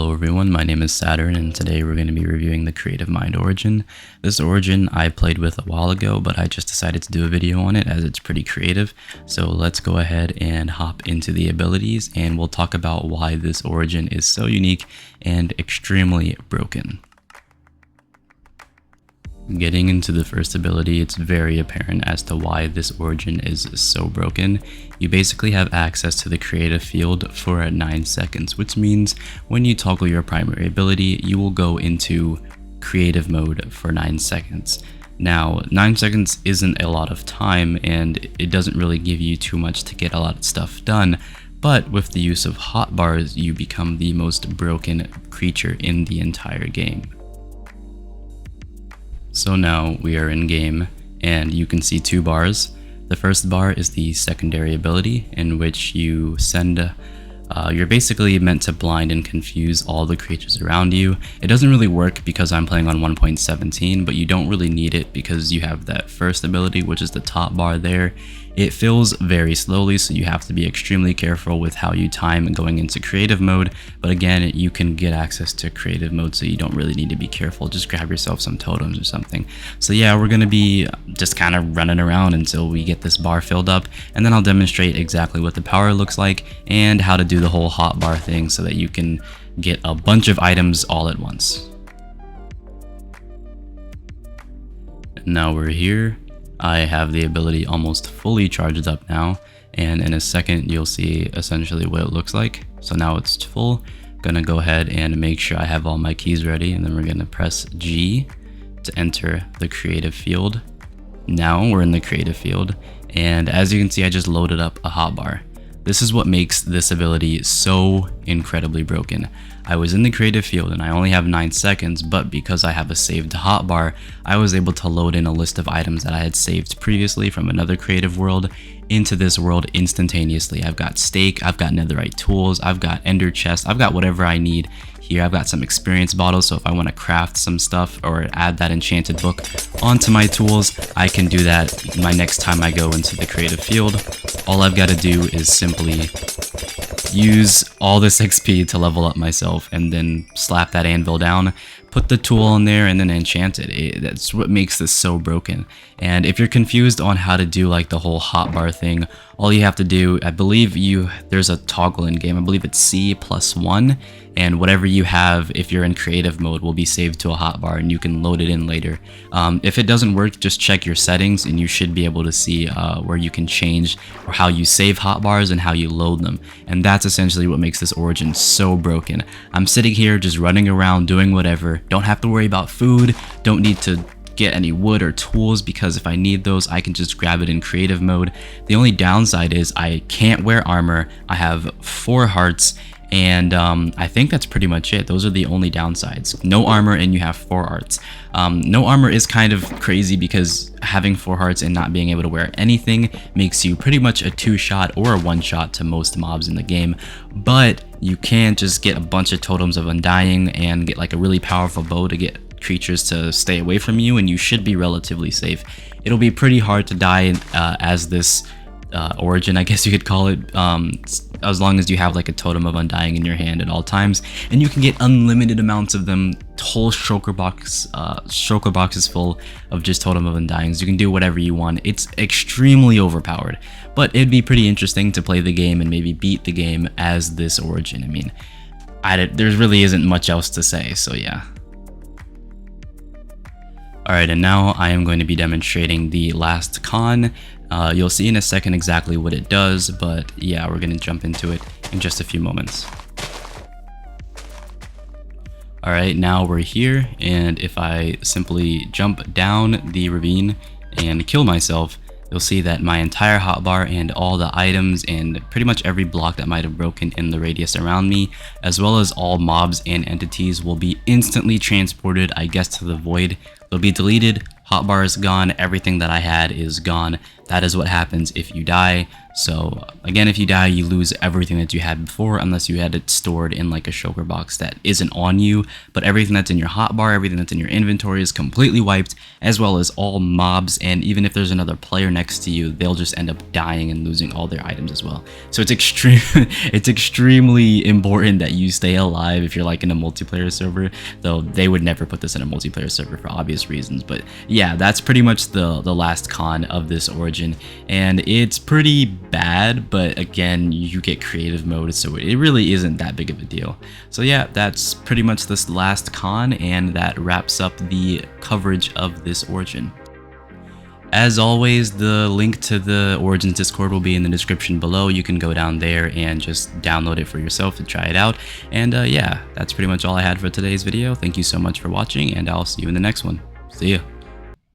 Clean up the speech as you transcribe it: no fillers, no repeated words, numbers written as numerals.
Hello everyone, my name is Saturn and today we're going to be reviewing the Creative Mind Origin. This Origin I played with a while ago, but I just decided to do a video on it as it's pretty creative. So let's go ahead and hop into the abilities and we'll talk about why this Origin is so unique and extremely broken. Getting into the first ability, it's very apparent as to why this Origin is so broken. You basically have access to the creative field for 9 seconds, which means when you toggle your primary ability, you will go into creative mode for 9 seconds. Now, 9 seconds isn't a lot of time and it doesn't really give you too much to get a lot of stuff done, but with the use of hotbars, you become the most broken creature in the entire game. So now we are in game and you can see 2 bars. The first bar is the secondary ability in which you send, you're basically meant to blind and confuse all the creatures around you. It doesn't really work because I'm playing on 1.17, but you don't really need it because you have that first ability, which is the top bar there. It fills very slowly, so you have to be extremely careful with how you time going into creative mode. But again, you can get access to creative mode, so you don't really need to be careful. Just grab yourself some totems or something. So yeah, we're going to be just kind of running around until we get this bar filled up. And then I'll demonstrate exactly what the power looks like and how to do the whole hotbar thing so that you can get a bunch of items all at once. Now we're here. I have the ability almost fully charged up now, and in a second you'll see essentially what it looks like. So now it's full. Gonna go ahead and make sure I have all my keys ready, and then we're gonna press G to enter the creative field. Now we're in the creative field, and as you can see, I just loaded up a hotbar. This is what makes this ability so incredibly broken. I was in the creative field and I only have 9 seconds, but because I have a saved hotbar, I was able to load in a list of items that I had saved previously from another creative world into this world instantaneously. I've got steak, I've got netherite tools, I've got ender chest, I've got whatever I need here. I've got some experience bottles, so if I want to craft some stuff or add that enchanted book onto my tools, I can do that my next time I go into the creative field. All I've got to do is simply use all this XP to level up myself and then slap that anvil down, put the tool in there, and then enchant it. That's what makes this so broken. And if you're confused on how to do like the whole hotbar thing, all you have to do, I believe there's a toggle in game. I believe it's C+1, and whatever you have, if you're in creative mode, will be saved to a hotbar and you can load it in later. If it doesn't work, just check your settings and you should be able to see where you can change or how you save hotbars and how you load them. And that's essentially what makes this Origin so broken. I'm sitting here just running around doing whatever, don't have to worry about food, don't need to get any wood or tools because if I need those, I can just grab it in creative mode. The only downside is I can't wear armor. I have 4 hearts, and I think that's pretty much it. Those are the only downsides. No armor and you have 4 hearts. No armor is kind of crazy because having 4 hearts and not being able to wear anything makes you pretty much a 2-shot or a 1-shot to most mobs in the game. But you can just get a bunch of totems of undying and get like a really powerful bow to get creatures to stay away from you, and you should be relatively safe. It'll be pretty hard to die as this Origin, I guess you could call it, as long as you have like a totem of undying in your hand at all times, and you can get unlimited amounts of them. Whole shulker boxes full of just totem of undyings. You can do whatever you want. It's extremely overpowered, but it'd be pretty interesting to play the game and maybe beat the game as this Origin. I mean, there really isn't much else to say, so yeah. Alright, and now I am going to be demonstrating the last con. You'll see in a second exactly what it does, but yeah, we're going to jump into it in just a few moments. Alright, now we're here, and if I simply jump down the ravine and kill myself, you'll see that my entire hotbar and all the items and pretty much every block that might have broken in the radius around me, as well as all mobs and entities, will be instantly transported, I guess, to the void. They'll be deleted, hotbar is gone, everything that I had is gone. that is what happens if you die. So again, if you die, you lose everything that you had before, unless you had it stored in like a shulker box that isn't on you. But everything that's in your hotbar, everything that's in your inventory is completely wiped, as well as all mobs. And even if there's another player next to you, they'll just end up dying and losing all their items as well. So it's it's extremely important that you stay alive if you're like in a multiplayer server, though they would never put this in a multiplayer server for obvious reasons. But yeah, that's pretty much the last con of this Origin, and it's pretty bad, but again, you get creative mode, so it really isn't that big of a deal. So yeah, that's pretty much this last con, and that wraps up the coverage of this Origin. As always, the link to the Origins Discord will be in the description below. You can go down there and just download it for yourself to try it out. And yeah, that's pretty much all I had for today's video. Thank you so much for watching, and I'll see you in the next one. See ya.